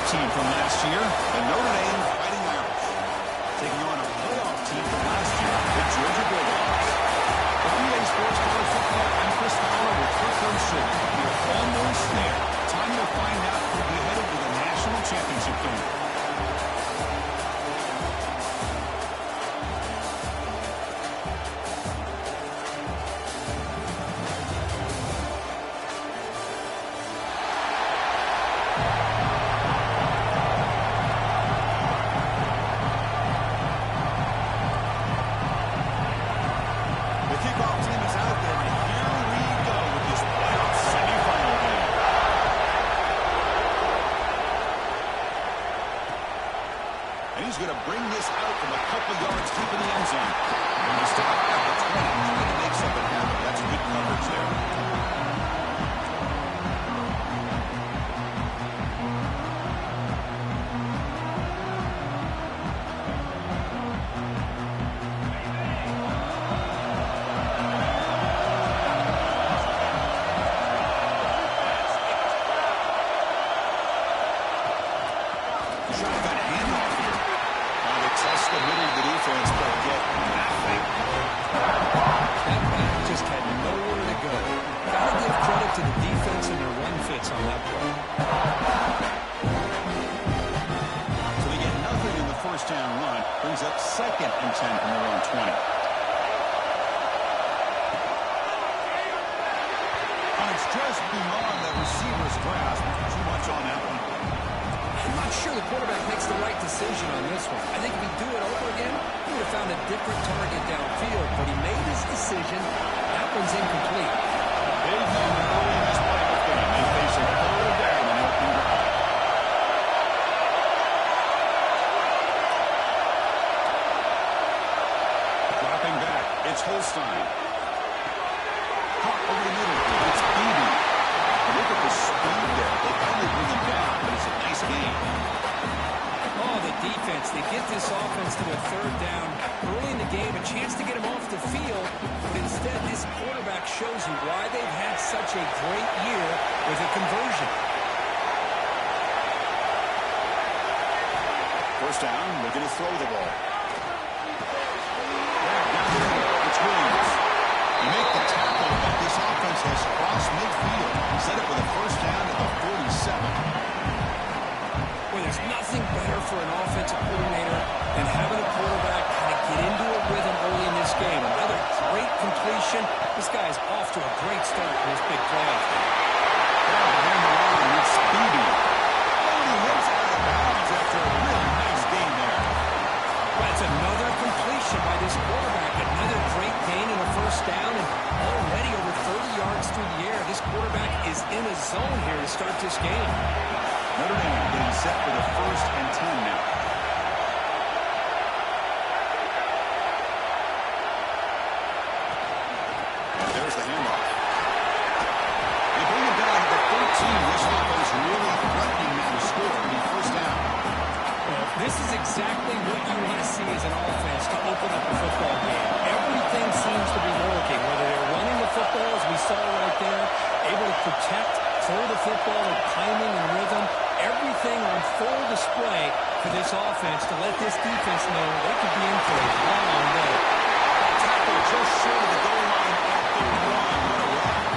team from last year, the Notre Dame Fighting Irish, taking on a playoff team from last year, the Georgia Bulldogs. For EA Sports College Football, I'm Chris Fowler with Kirk Herbstreit. We're almost there. Time to find out who'll be headed to the national championship game. He's going to bring this out from a couple yards deep in the end zone. And he's still out of the 20, trying to make something happen. That's good coverage there. Brings up 2nd and 10 from their own 20. And it's just beyond the receiver's grasp. Too much on that one. I'm not sure the quarterback makes the right decision on this one. I think if he'd do it over again, he would have found a different target downfield. But he made his decision. That one's incomplete. Big moment early in this playoff game. They face a third down in the opening drive. It's Holstein. Caught over the middle. It's Beebe. Look at the speed there. They finally bring him down, but it's a nice game. Oh, the defense. They get this offense to a third down early in the game, a chance to get him off the field. But instead, this quarterback shows you why they've had such a great year with a conversion. First down, looking to throw the ball. Williams. You make the tackle, but this offense has crossed midfield. Set up with a first down at the 47. Well, there's nothing better for an offensive coordinator than having a quarterback kind of get into a rhythm early in this game. Another great completion. This guy is off to a great start for this big playoff game. Behind the line, it's Beebe. And he hits out of bounds after a really nice game there. Well, it's another completion by this quarterback. Another great gain in a first down, and already over 30 yards through the air. This quarterback is in a zone here to start this game. Notre Dame getting set for the 1st and 10 now. There's the handoff. They bring it down to the 13. This offense really threatening now to score on the first down. Well, this is exactly what you want to see as an offense to open up a football game. Everything seems to be working, whether they're running the football, as we saw right there, able to protect, throw the football with timing and rhythm. Everything on full display for this offense to let this defense know they could be in for a long day. Tackle just short of the goal line at the 1. What a run.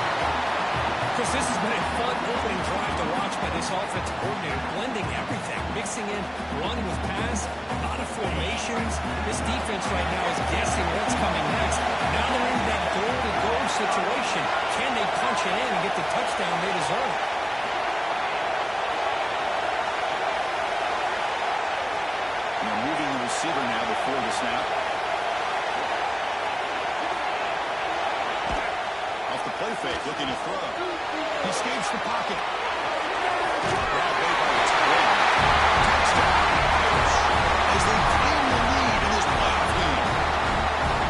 Chris, this has been a fun opening drive to watch by this offensive coordinator, blending everything, mixing in run with pass, a lot of formations. This defense right now is guessing what's coming next. Now they're in that goal-to-goal situation. Can they punch it in and get the touchdown they deserve? They're moving the receiver now before the snap. Off the play fake, looking to throw. He escapes the pocket. Grabbed away by the tight end. Touchdown, Irish, as they claim the lead in this playoff game.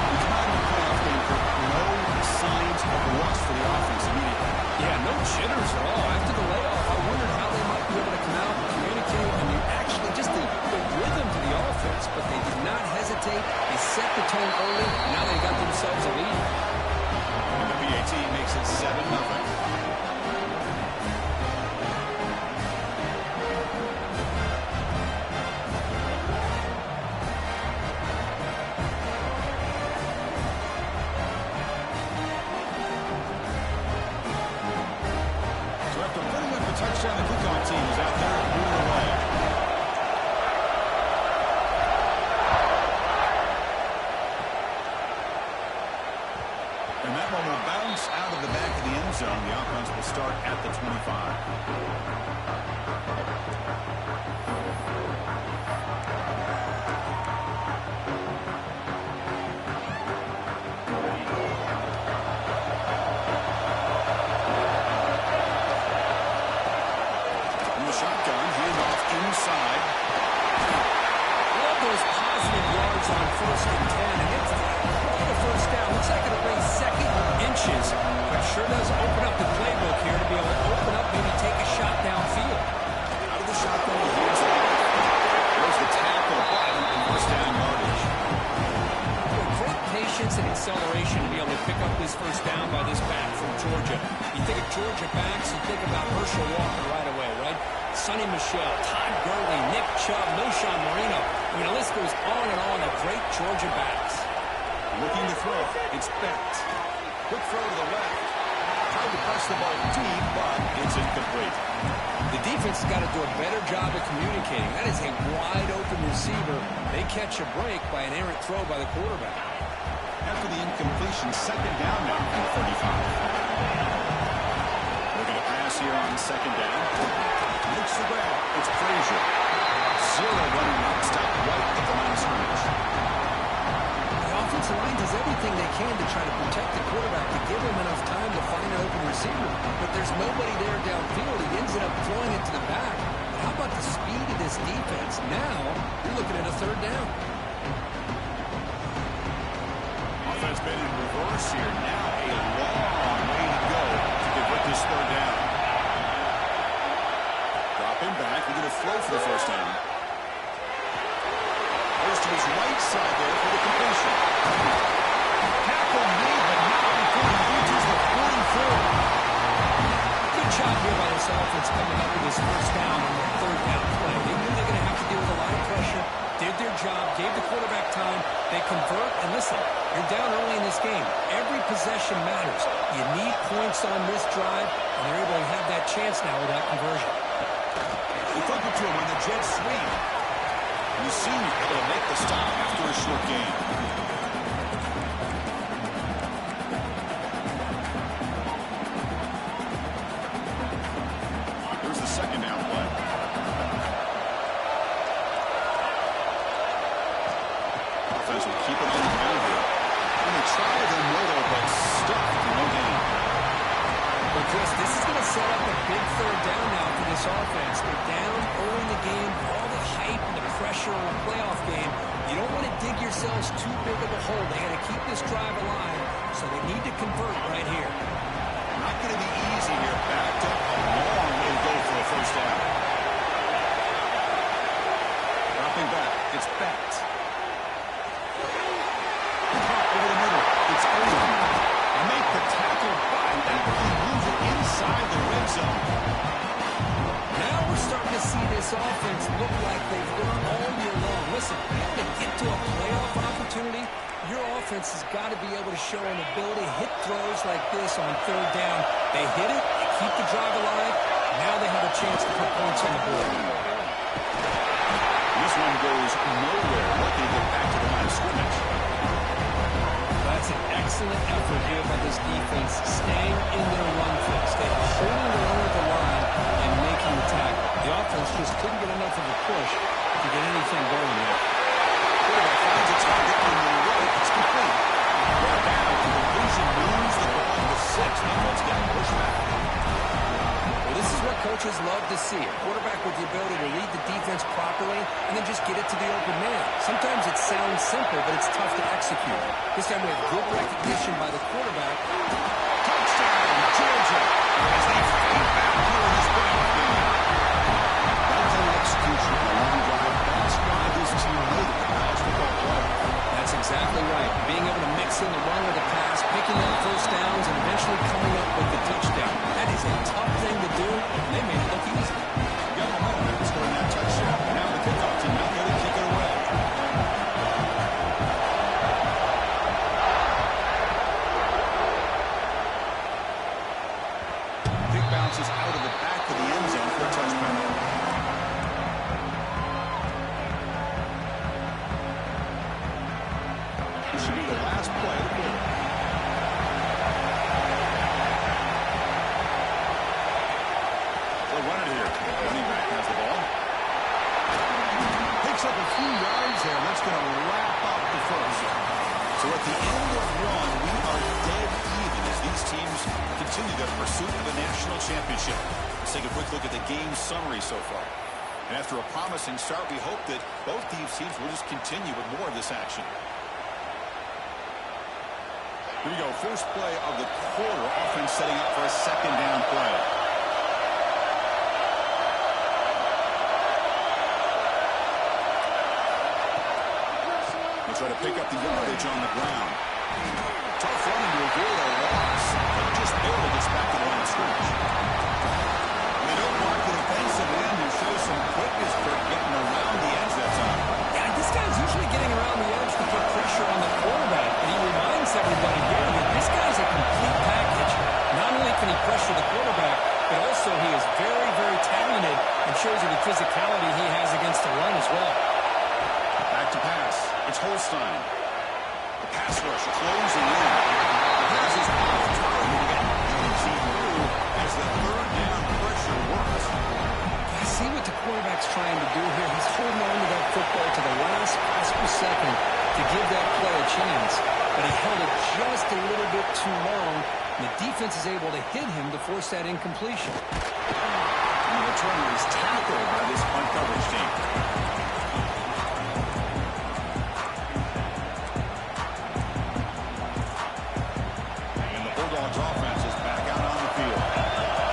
We come out in the playoff game for no signs of rust for the offense immediately. Yeah, no jitters at all. After the layoff, I wondered how they might be able to come out and communicate. I mean, actually, just the rhythm to the offense, but they did not hesitate. They set the tone early. Now they got themselves a lead. And the PAT makes it 7-0. team is out there moving away. And that one will bounce out of the back of the end zone. The offense will start at the 25. Shotgun, handoff inside. Love those positive yards on 1st and 10. And it's quite a first down. Looks like it'll bring second inches, but sure does open up the playbook here to be able to open up, maybe take a shot downfield. Out of the shotgun, he hands it off. There's the tackle and first down yardage. Great patience and acceleration to be able to pick up this first down by this back from Georgia. You think of Georgia backs, you think about Herschel Walker right away, right? Sonny Michel, Todd Gurley, Nick Chubb, Noshawn Marino. I mean, the list goes on and on of great Georgia backs. Looking to throw. It's Bent. Quick throw to the left. Tried to press the ball deep, but it's incomplete. The defense has got to do a better job of communicating. That is a wide-open receiver. They catch a break by an errant throw by the quarterback. After the incompletion, second down now from the 35. Looking to pass here on second down. Makes the grab. It's Frazier. Zero running route stop right at the line of scrimmage. The offensive line does everything they can to try to protect the quarterback to give him enough time to find an open receiver. But there's nobody there downfield. He ends up throwing it to the back. But how about the speed of this defense? Now you're looking at a third down. Offense been in reverse here. Now a long way to go to convert this third down. Dropping back. We're going to throw for the first down. Goes to his right side there for the completion. Tackle made, but not before he reaches the 44. Good job here by this offense coming up with his first down on the third down play. They knew they were going to have to deal with a lot of pressure, did their job, gave the quarterback time. They convert, and listen, you're down early in this game. Every possession matters. You need points on this drive, and they're able to have that chance now with that conversion. They flip it to him on the jet sweep. And the senior able to make the stop after a short gain. Here's the second down play. Offense will keep it on the ground here. And they try the middle, but stuffed for no gain. But Chris, this is going to set up a big third down now for this offense. They're down early in the game, all the hype and the pressure on a playoff game. You don't want to dig yourselves too big of a hole. They got to keep this drive alive, so they need to convert right here. Not going to be easy here. Backed up a long way to go for a first down. Dropping back. It's Bent. Over the middle. It's Owen. Make the tackle by and really move it inside the red zone. Now we're starting to see this offense look like they've done all year long. Listen, to get to a playoff opportunity, your offense has got to be able to show an ability to hit throws like this on third down. They hit it, they keep the drive alive. Now they have a chance to put points on the board. This one goes nowhere. Lucky to get back to the line of scrimmage. That's an excellent effort here by this defense, staying in their run fix. They're holding their own at the line and making the tackle. The offense just couldn't get enough of a push to get anything going there. Quarterback finds a target on the right. It's complete. Brought down. Completion moves the ball to 6. Now let's get pushed back. Well, this is what coaches love to see. A quarterback with the ability to read the defense properly and then just get it to the open man. Sometimes it sounds simple, but it's tough to execute. This time we have good recognition by the quarterback. Touchdown, Georgia. As they fight back here in this playoff game. That's an execution on a long drive. That's why this team made the college football playoff. That's exactly right. Being able to mix in the run with the pass, picking up first downs, and eventually coming up with the touchdown. That is a tough thing to do, and they made it look easy. Got momentum after scoring that touchdown. Now the kickoff team out there to kick it away. Big pursuit of the national championship. Let's take a quick look at the game summary so far. And after a promising start, we hope that both these teams will just continue with more of this action. Here we go. First play of the quarter. Offense setting up for a second down play. They try to pick up the yardage on the ground. Tough running to avoid a loss. Just barely gets back to the line of scrimmage. They don't mark the defensive end who shows some quickness for getting around the edge that time. Yeah, this guy's usually getting around the edge to put pressure on the quarterback, but he reminds everybody here that this guy's a complete package. Not only can he pressure the quarterback, but also he is very, very talented and shows you the physicality he has against the run as well. Back to pass. It's Holstein. The pass rush closing in. The pass is off target and easy through as the third down pressure works. I see what the quarterback's trying to do here. He's holding on to that football to the last possible second to give that play a chance. But he held it just a little bit too long, and the defense is able to hit him to force that incompletion. And the returner is tackled by this punt coverage team. And the Bulldogs offense is back out on the field.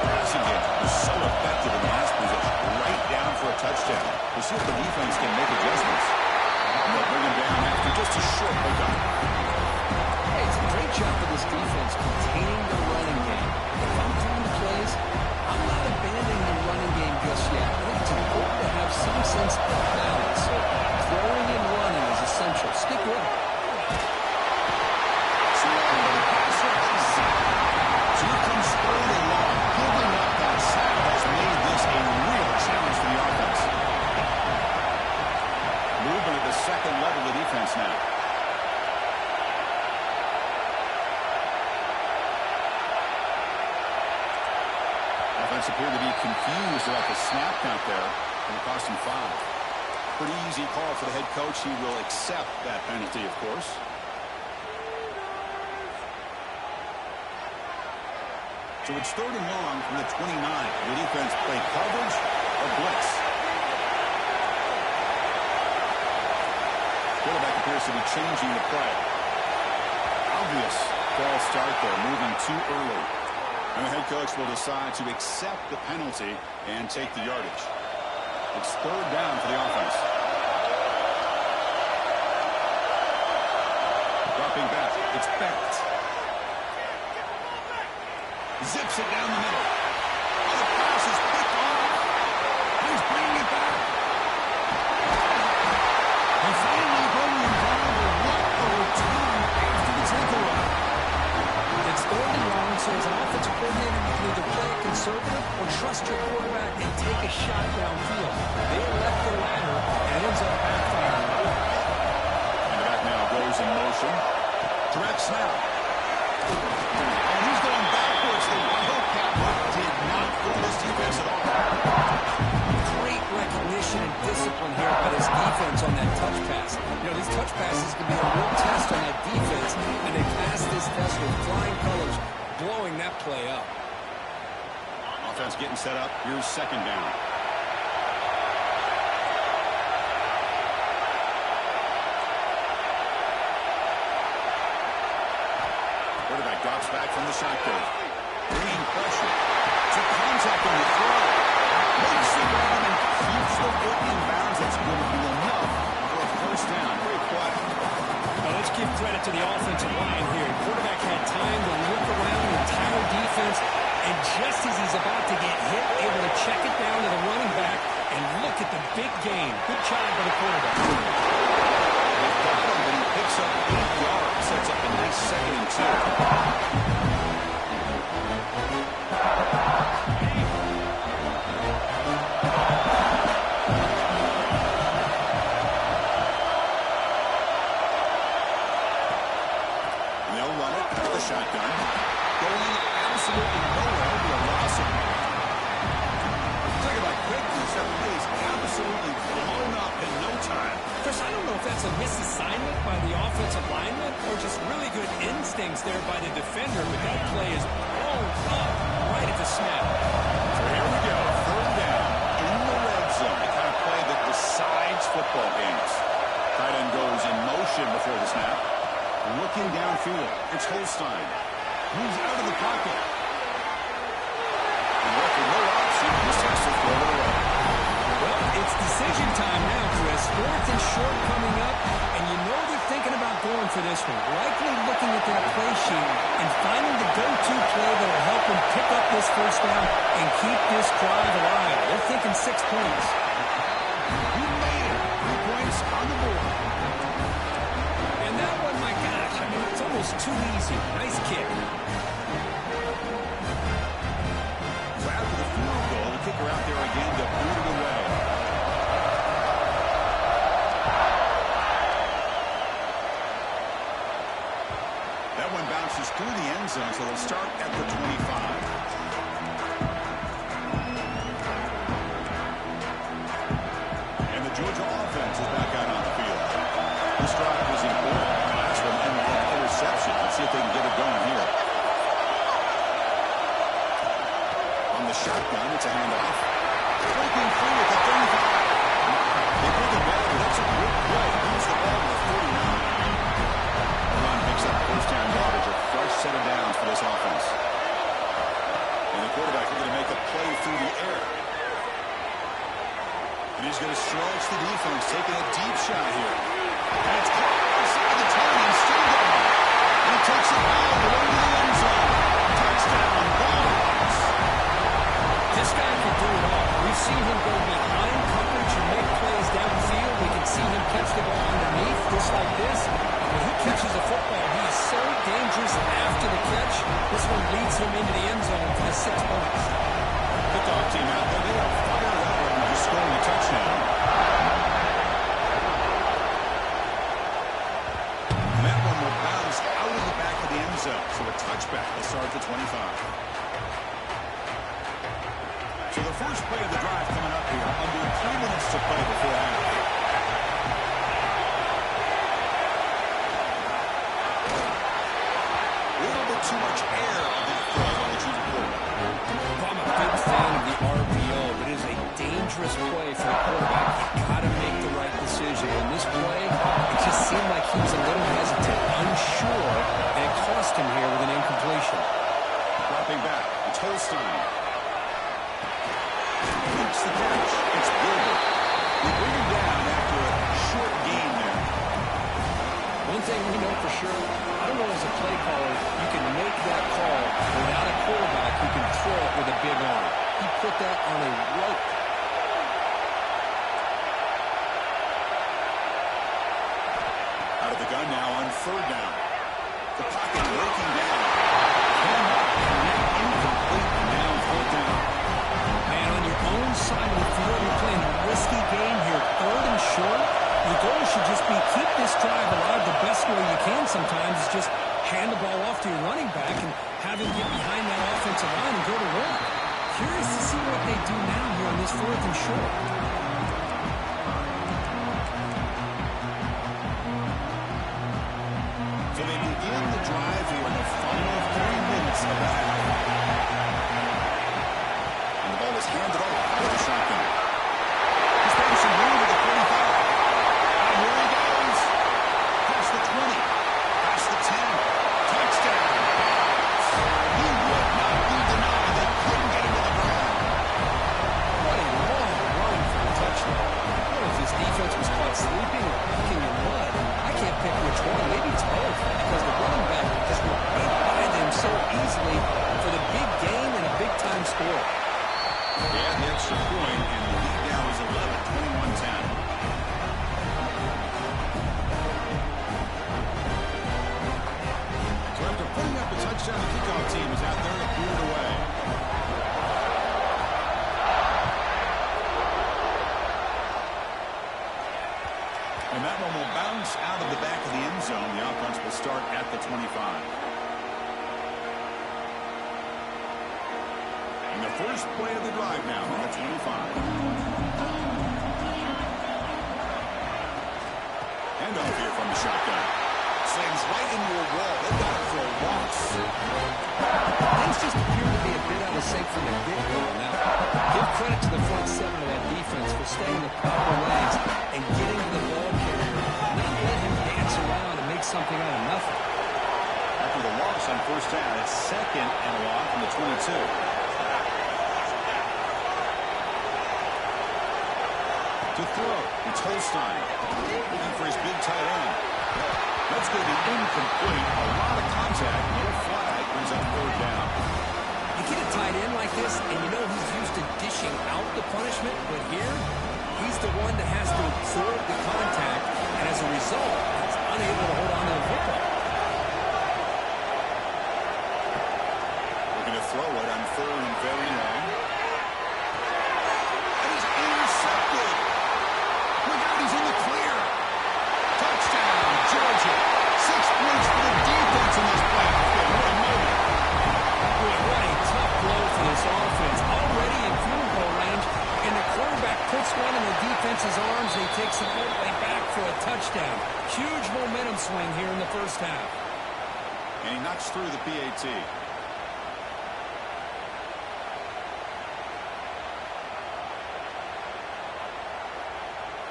Passing game is so effective in pass position, right down for a touchdown. We'll see if the defense can make adjustments. And they'll bring him down after just a short pickup. Hey, it's a great job for this defense containing the running game. If I'm calling the plays, I'm not abandoning the running game just yet. I think it's important to have some sense of balance. So throwing and running is essential. Stick with it. So here comes third and long. Giving up that sack has made this a real challenge for the offense. Moving at the second level of defense now. Offense appeared to be confused about the snap count there, and it cost him 5. Pretty easy call for the head coach. He will accept that penalty, of course. So it's third and long from the 29. The defense play coverage or blitz. Quarterback appears to be changing the play. Obvious false start there, moving too early. And the head coach will decide to accept the penalty and take the yardage. It's third down for the offense. Dropping back, it's Barrett. Zips it down the middle. Oh, the pass is picked off. He's bringing it back. And finally going down to what a return after the takeaway. It's third and long, so as an offensive coordinator, you can either play it conservative or trust your quarterback and take a shot downfield. They left the latter, and it ends up backfiring. And the back now goes in motion. Direct snap. And he's going backwards. The Wildcat did not fool this defense at all. Great recognition and discipline here by this defense on that touch pass. You know, these touch passes can be a real test on that defense, and they passed this test with flying colors, blowing that play up. Offense getting set up. Here's second down. Quarterback drops back from the shotgun. Bringing pressure. To contact on the throw. Makes the run and keeps the foot in bounds. That's going to be enough for a first down. Great play. Now let's give credit to the offensive line here. Quarterback had time to look around the entire defense, and just as he's about to get hit, able to check it down to the running back, and look at the big gain. Good job by the quarterback. Got him, but he picks up 8 yards. Sets up a nice 2nd and 2. Shotgun. Going absolutely nowhere to a loss of. Talk about quickness. That play is absolutely blown up in no time. Chris, I don't know if that's a misassignment by the offensive lineman or just really good instincts there by the defender, but that play is blown up. football games. Tight end goes in motion before the snap. Looking downfield. It's Holstein. Moves out of the pocket. And with no option, this has to throw it away. Well, it's decision time now, Chris. 4th and short coming up, and you know they're thinking about going for this one. Likely looking at their play sheet and finding the go-to play that will help them pick up this first down and keep this drive alive. They're thinking 6 points. He made it. 3 points on the board. And that one, my gosh, I mean, it's almost too easy. Nice kick. So after the field goal, the kicker out there again to boot it away. That one bounces through the end zone, so they'll start at the 25. And the Georgia offense is back out on the field. This drive was important. Last one ended with an interception. Let's see if they can get it going here. On the shotgun, it's a handoff. Breaking free at the 35. They pulled it back, but that's a good play. Moves the ball to the 49. The run picks up first down yardage. A fresh set of downs for this offense. And the quarterback is going to make a play through the air. And he's going to stretch the defense, taking a deep shot here. And it's caught inside the 10 and still going. And he takes it all the way to the end zone. Touchdown, Browns. This guy can do it all. We've seen him go behind coverage and make plays downfield. We can see him catch the ball underneath, just like this. When he catches a football, he is so dangerous after the catch. This one leads him into the end zone for the 6 points. Kickoff team out there. They are fired up and just scoring a touchdown. And that one will bounce out of the back of the end zone. So a touchback will start at the 25. So the first play of the drive coming up here. Under 3 minutes to play before half. A little bit too much air on that throw on the junior quarterback. I'm a big fan of the RPO, but it is a dangerous play for a quarterback. You've got to make the right decision. In this play, it just seemed like he was a little hesitant, unsure, and it cost him here with an incompletion. Dropping back, it's Holstein. Makes the catch. It's Gilbert. They bring him down after a short gain there. One thing we know for sure, I don't know as a play caller, you can make that call without a quarterback who can throw it with a big arm. He put that on a rope. Out of the gun now on 3rd down. The pocket breaking down. Incomplete and now 4th down. Man, on your own side of the field, you're playing a risky game here. 3rd and short. The goal should just be keep this drive alive the best way you can sometimes is just hand the ball off to your running back and have him get behind that offensive line and go to work. Curious to see what they do now here on this 4th and short. So they begin the drive here in the final 3 minutes of the half. And the ball is handed off with a shotgun. He's getting some room to the 45. And here he goes. Past the 20. Past the 10. Touchdown. He would not be denied. They couldn't get him to the ground. What a long run for a touchdown. I don't know if his defense was caught sleeping or picking in mud. I can't pick which one. Maybe it's both because the running back just went right by them so easily for the big gain and a big-time score. Yeah, the extra point, and the lead now is 11, 21-10. So after putting up a touchdown, the kickoff team is out there to boot it away. And that one will bounce out of the back of the end zone. The offense will start at the 25. And the first play of the drive now on the 25. Handoff here from the shotgun. Slams right into a wall. They've got it for a loss. Things just appear to be a bit out of sync from the get-go. Now, give credit to the front seven of that defense for staying the proper lanes and and getting to the ball carrier. Not let him dance around and make something out of nothing. After the loss on first down, it's second and a long from the 22. To throw, it's Holstein. Looking for his big tight end. That's going to be incomplete. A lot of contact. No flag. Brings up third down. You get a tight end like this, and you know he's used to dishing out the punishment, but here, he's the one that has to absorb the contact, and as a result, he's unable to hold on to the football. Looking to throw it on third and very long. And he's intercepted. Look out, he's in the clear. Touchdown, Georgia. 6 points for the defense in this playoff game. What a moment. Boy, what a tough blow for this offense. Already in field goal range, and the quarterback puts one in the defense's arms, and he takes it all the way back for a touchdown. Huge momentum swing here in the first half. And he knocks through the PAT.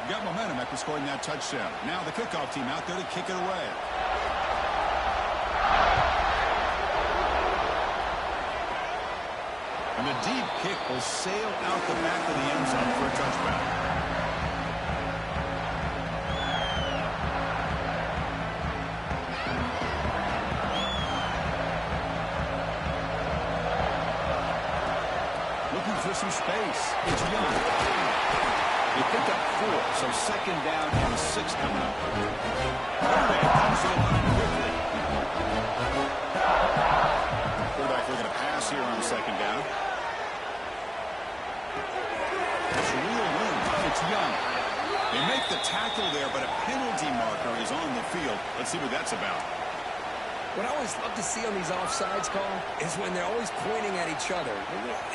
Got momentum after scoring that touchdown. Now the kickoff team out there to kick it away. And the deep kick will sail out the back of the end zone for a touchback. Looking for some space. It's Young. They picked up 4, so second down and 6 coming up. Quarterback comes to the line quickly. Quarterback looking to pass here on second down. It's a real win. It's Young. They make the tackle there, but a penalty marker is on the field. Let's see what that's about. What I always love to see on these offsides call is when they're always pointing at each other.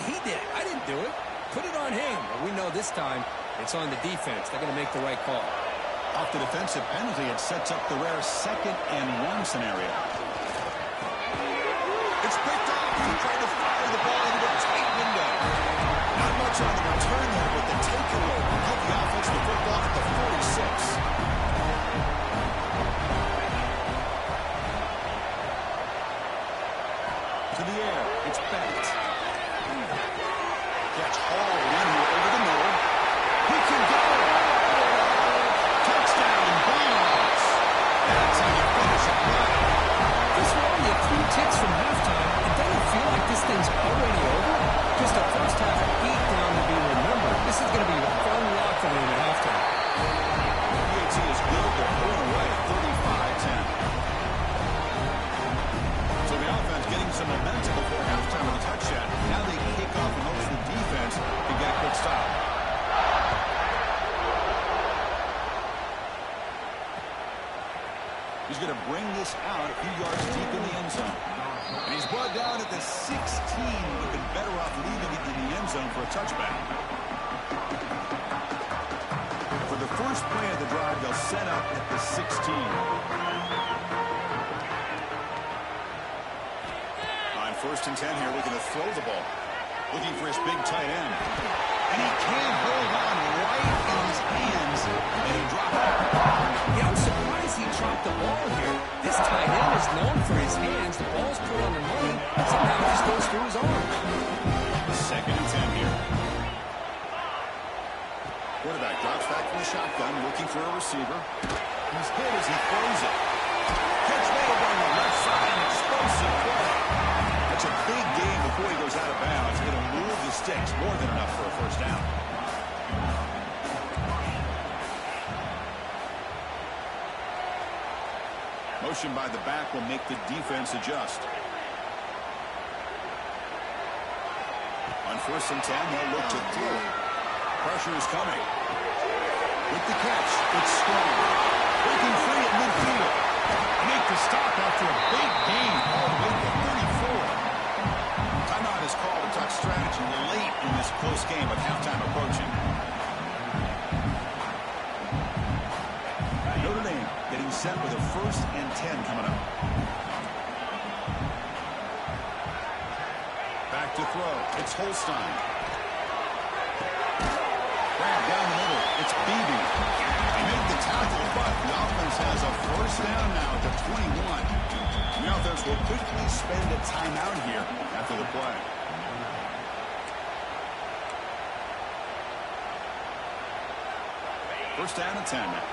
He did it. I didn't do it. Put it on him. But we know this time it's on the defense. They're going to make the right call. Off the defensive penalty, it sets up the rare 2nd and 1 scenario. It's picked off. He tried to fire the ball into a tight window. Not much on the return there, but the takeaway will give the offense the football at the 46. To the air, it's Bennett. Catch hauled in here over the middle. He can go. Touchdown, Browns. That's how you finish it right. This we're only a few ticks from halftime. It doesn't feel like this thing's already over. Just a first half beat down to be remembered. This is going to be a fun locker room at halftime. PAT is good. They're pulling away 35-10. So the offense getting some momentum before halftime with a touchdown. Now they kick off and hopes the defense can get a quick stop. He's going to bring this out a few yards deep in the end zone. And he's brought down at the 16. Would have been better off leaving it in the end zone for a touchback. For the first play of the drive, they'll set up at the 16. On 1st and 10 here, looking to throw the ball. Looking for his big tight end. And he can't hold on right in his hands, and he dropped it. Yeah, I'm surprised he dropped the ball here. This tight end is known for his hands. The ball's put on the money. Somehow it just goes through his arm. 2nd and 10 here. Quarterback drops back from the shotgun, looking for a receiver. He's hit as he throws it. Catch made on the left side, an explosive play. That's a big gain before he goes out of bounds. It'll move the sticks, more than enough for a first down. Motion by the back will make the defense adjust. On 1st and 10, they'll look to throw. Pressure is coming. With the catch, it's strong. Breaking free at midfield. Make the stop after a big gain all the way to the 34. Timeout is called to talk strategy late in this close game, but halftime approaching. Notre Dame getting set with a 1st and 10 coming up. Back to throw. It's Holstein. Grab down the middle. It's Beebe. The offense will quickly spend a timeout here after the play. First down and 10 now.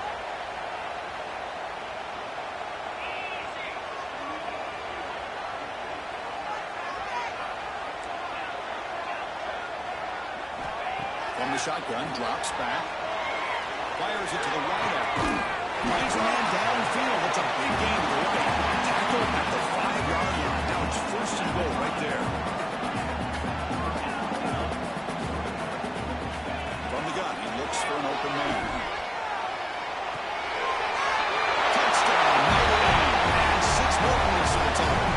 From the shotgun, drops back. Fires it to the right after. Finds a man downfield. It's a big game to the right. Tackle at the 5-yard line. Now it's first and goal right there. From the gun, he looks for an open man. Touchdown, and 6 more points to the total.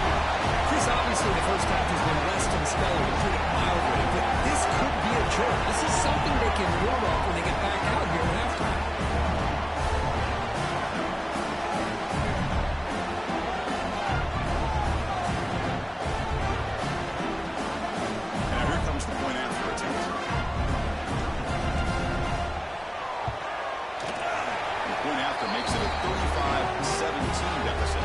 Chris, obviously the first half has been less than stellar, to put it mildly, but this could be a jolt. This is something they can build off when they get back out here at halftime. Now here comes the point after attempt. The point after makes it a 35-17 deficit.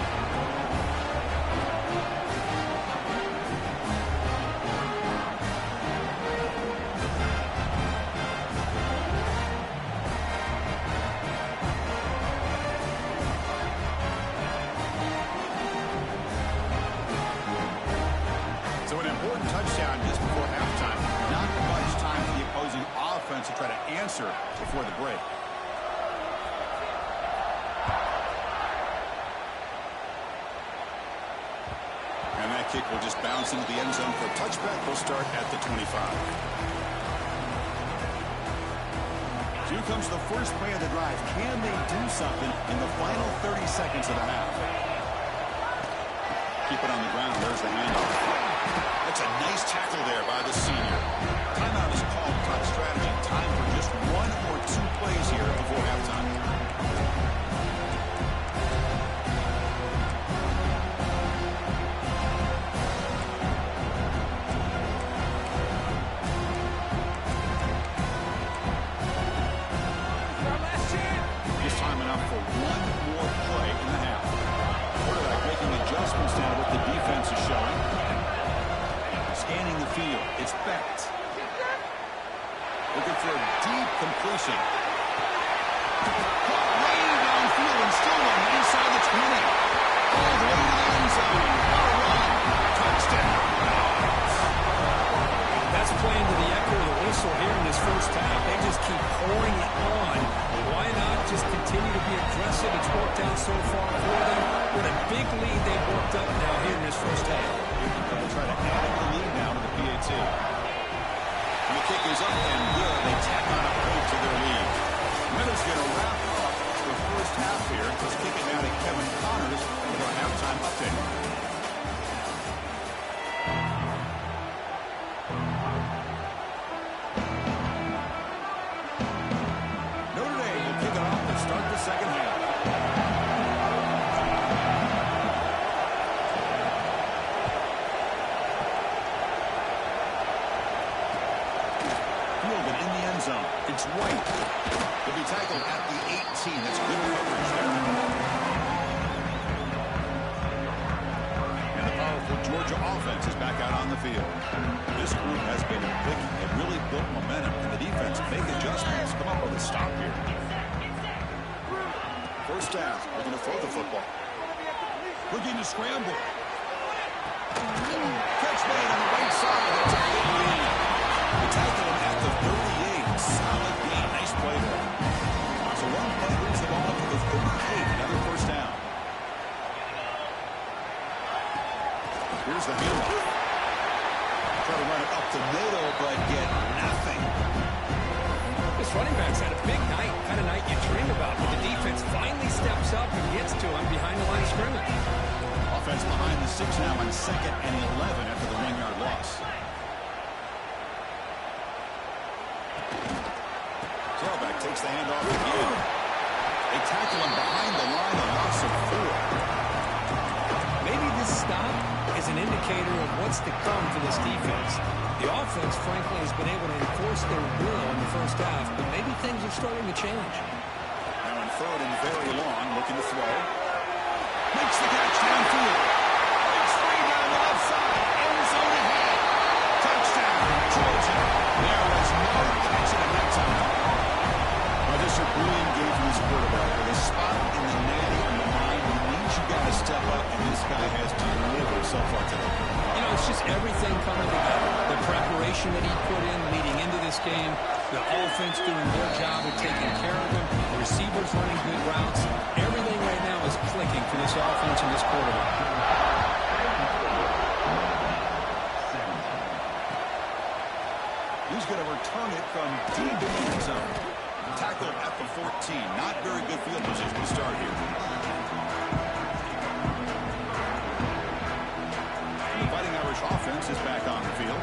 To try to answer before the break. And that kick will just bounce into the end zone for a touchback. We'll start at the 25. So here comes the first play of the drive. Can they do something in the final 30 seconds of the half? Keep it on the ground. There's the handoff. That's a nice tackle there by the senior. Timeout is called. Talk strategy. Time for just 1 or 2 plays here before halftime. Just time enough for 1 more play in the half. Quarterback making adjustments now what the defense is showing. Scanning the field. It's Becht. Looking for a deep completion. Caught way downfield and still on the inside the 20. All the way to the end zone. What a run. Touchdown. That's playing to the echo of the whistle here in this first half. They just keep pouring it on. Why not just continue to be aggressive? It's worked out so far for them. What a big lead they've worked up now here in this first half. They'll try to add the lead now to the PAT. And the kick is up and good. They tack on a point to their lead. Miller's going to wrap up the first half here. Let's kick it now to Kevin Connors with our halftime update. Notre Dame will kick it off to start the second half. It's White. He'll be tackled at the 18. That's good coverage there. And the powerful Georgia offense is back out on the field. This group has been clicking. They've really built momentum. And the defense make adjustments. Come up with a stop here. First down. We're going to throw the football. Looking to scramble. Catch made on the right side. That's a big lead. The tackle at the 38. Solid game. Nice play there. So one play brings the ball up to the 38. Another first down. Here's the handoff. Try to run it up the middle, but get nothing. This running back's had a big night, kind of night you dream about, but the defense finally steps up and gets to him behind the line of scrimmage. Offense behind the 6 now on 2nd and 11 after the 1-yard loss. Tailback takes the handoff again. They tackle him behind the line, a loss of 4. Maybe this stop is an indicator of what's to come for this defense. The offense, frankly, has been able to enforce their will in the first half, but maybe things are starting to change. Now on 3rd and very long, looking to throw. Makes the catch downfield. a grueling game for this quarterback. With a spot in the natty on the mind, it means you got to step up, and this guy has delivered so far today. You know, it's just everything coming together. The preparation that he put in leading into this game, the offense doing their job of taking care of him, the receivers running good routes. Everything right now is clicking for this offense and this quarterback. He's going to return it from deep in the end zone. Tackled at the 14. Not very good field position to start here. The Fighting Irish offense is back on the field.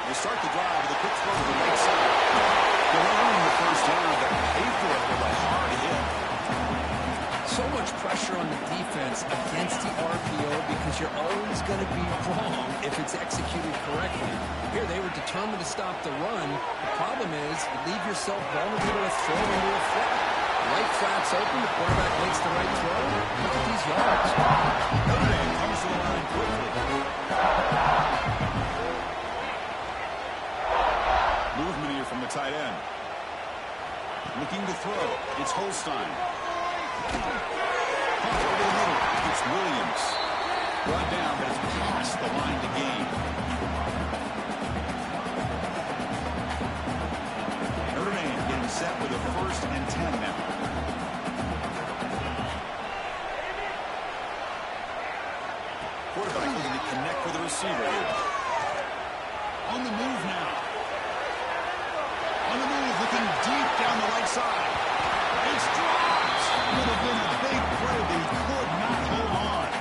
They start the drive with a quick throw to the right side. They're earning the first down, but paid for it with a hard hit. So much pressure on the defense against the RPO because you're always going to be wrong if it's executed correctly. Here they were determined to stop the run. The problem is you leave yourself vulnerable to throw into a flat. Right flat's open. The quarterback makes the right throw. Look at these yards. Notre Dame comes to the line quickly. Movement here from the tight end. Looking to throw. It's Holstein. Over the middle. It's Williams. Brought down, but it's past the line to gain. Notre Dame getting set with a 1st and 10 now. Quarterback looking to connect with the receiver here. On the move now. On the move, looking deep down the right side. It's dropped. Would have been a big play, but he could not hold on.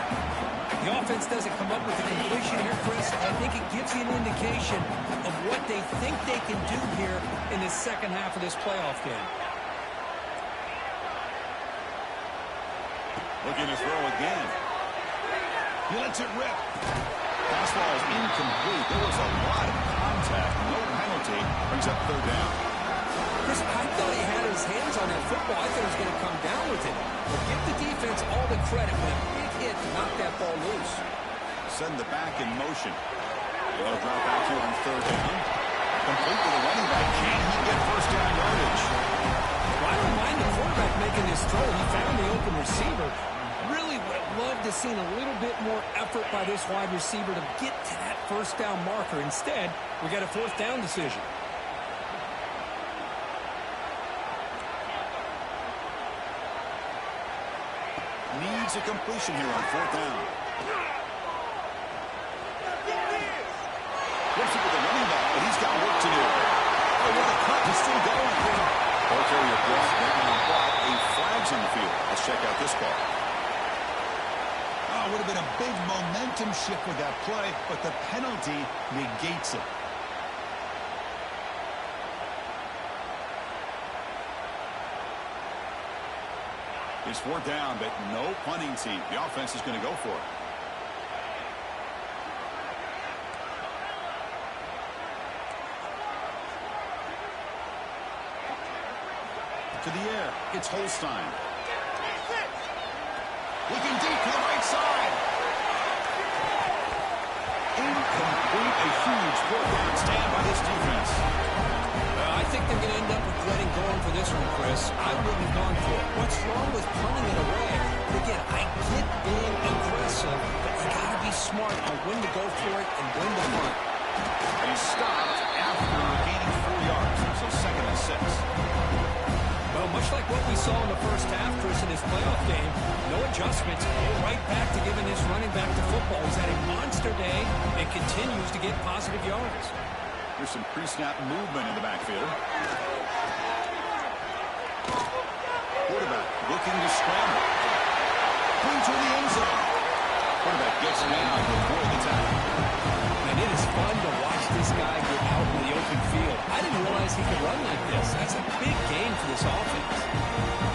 The offense doesn't come up with the completion here, Chris. I think it gives you an indication of what they think they can do here in the second half of this playoff game. Looking to throw again. He lets it rip. Fastball is incomplete. There was a lot of contact. No penalty. Brings up 3rd down. Chris, I thought he had his hands on that football. I thought he was going to come down with it. But give the defense all the credit when a big hit knocked that ball loose. Send the back in motion. They'll drop back here on 3rd down. Complete with a running back. Can he get 1st down yardage? Well, I don't mind the quarterback making this throw. He found the open receiver. Really would have loved to have seen a little bit more effort by this wide receiver to get to that 1st down marker. Instead, we got a 4th down decision. Needs a completion here on 4th down. Flips it with the running back, but he's got work to do. Oh, what a cut. He's still going. Ball carrier brought down, but a flag's in the field. Let's check out this call. Oh, would have been a big momentum shift with that play, but the penalty negates it. It's 4th down, but no punting team. The offense is going to go for it. To the air. It's Holstein. Looking deep to the right side. Incomplete. A huge 4th down stand by this defense. I think they're going to end up regretting going for this one, Chris. I wouldn't have gone for it. What's wrong with punting it away? Again, I get being aggressive, but you got to be smart on when to go for it and when to punt. He stopped after gaining 4 yards, so 2nd and 6. Well, much like what we saw in the first half, Chris, in this playoff game, no adjustments. We're right back to giving this running back the football. He's had a monster day and continues to get positive yards. There's some pre-snap movement in the backfield. Quarterback looking to scramble. Clean to the end zone. Quarterback gets down to avoid the tackle. And it is fun to watch this guy get out in the open field. I didn't realize he could run like this. That's a big gain for this offense.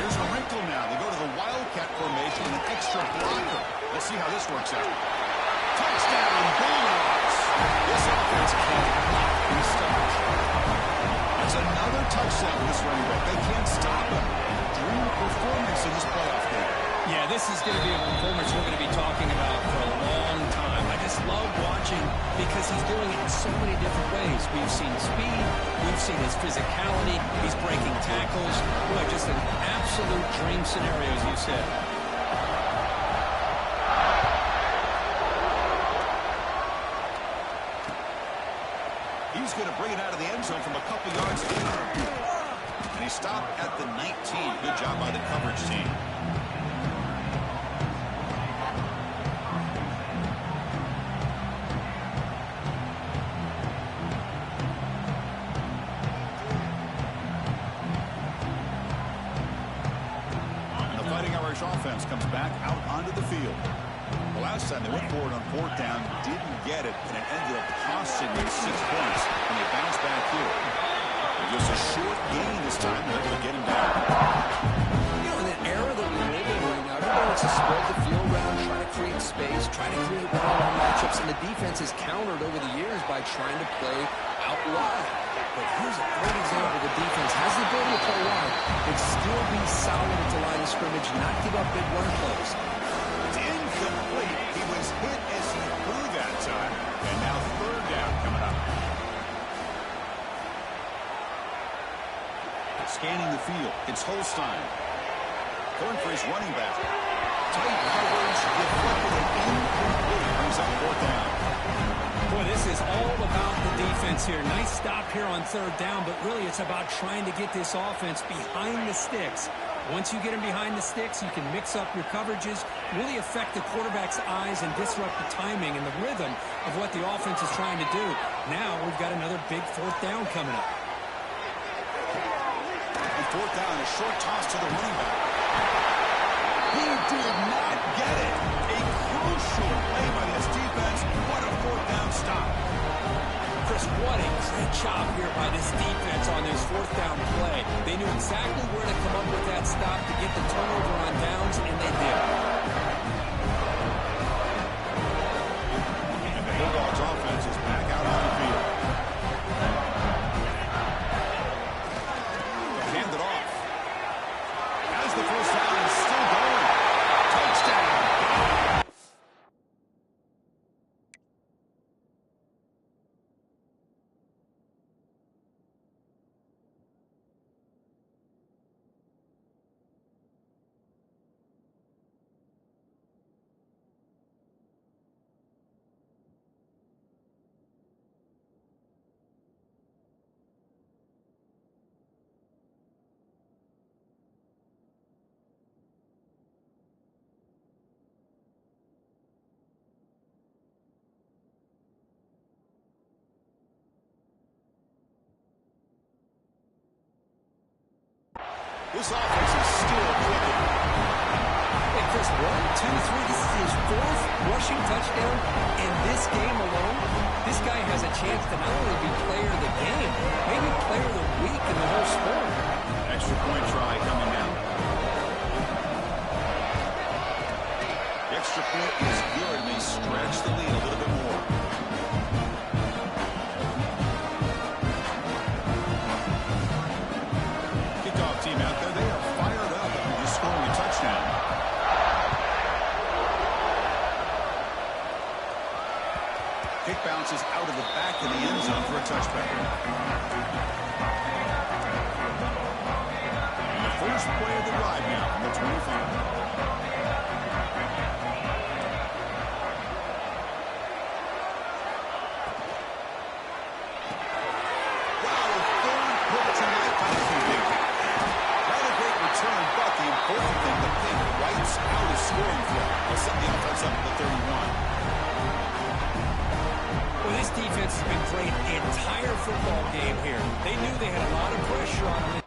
There's a wrinkle now. They go to the Wildcat formation and an extra blocker. Let's see how this works out. Touchdown, Bulldogs. This offense cannot be stopped. That's another touchdown for this running back. They can't stop him. Dream performance in this playoff game. Yeah, this is going to be a performance we're going to be talking about for a long because he's doing it in so many different ways. We've seen speed. We've seen his physicality. He's breaking tackles. Boy, just an absolute dream scenario, as you said. He's going to bring it out of the end zone from a couple yards in. And he stopped at the 19. Good job by the coverage team. And the Fighting Irish offense comes back out onto the field. The last time they went forward on fourth down, didn't get it, and it ended up costing them 6 points, and they bounced back here. Just a short gain this time, they're able to get him down. You know, in the era that we live in right now, everybody wants to spread the field around, try to create space, try to create one-on-one matchups, and the defense has countered over the years by trying to play out wide. But here's a great example. The defense has the ability to play wide, but still be solid at the line of scrimmage, not give up big run plays. It's incomplete. He was hit as he threw that time, and now third down coming up. Scanning the field, it's Holstein. Going for his running back. Tight coverage, deflected and incomplete. Brings up fourth down. Boy, this is all about the defense here. Nice stop here on third down, but really it's about trying to get this offense behind the sticks. Once you get them behind the sticks, you can mix up your coverages, really affect the quarterback's eyes and disrupt the timing and the rhythm of what the offense is trying to do. Now we've got another big fourth down coming up. Fourth down, a short toss to the running back. He did not get it. A crucial play by this defense. What a fourth down stop. Chris, what a great job here by this defense on this fourth down play. They knew exactly where to come up with that stop to get the turnover on downs, and they did. And the Bulldogs offense is back out on the field. The first down is still going. Touchdown. This offense is still clicking. Hey, Chris, 1, 2, 3. This is his fourth rushing touchdown in this game alone. This guy has a chance to not only be player of the game, maybe player of the week in the whole sport. Extra point try coming now. The extra point is good. May stretch the lead a little bit more. Team out there, they are fired up after just scoring a touchdown. Kick bounces out of the back of the end zone for a touchback. And the first play of the drive now from the 25. Important thing, the pick wipes out a scoring flow. They'll set the offense up at the 31. Well, this defense has been great the entire football game here. They knew they had a lot of pressure on them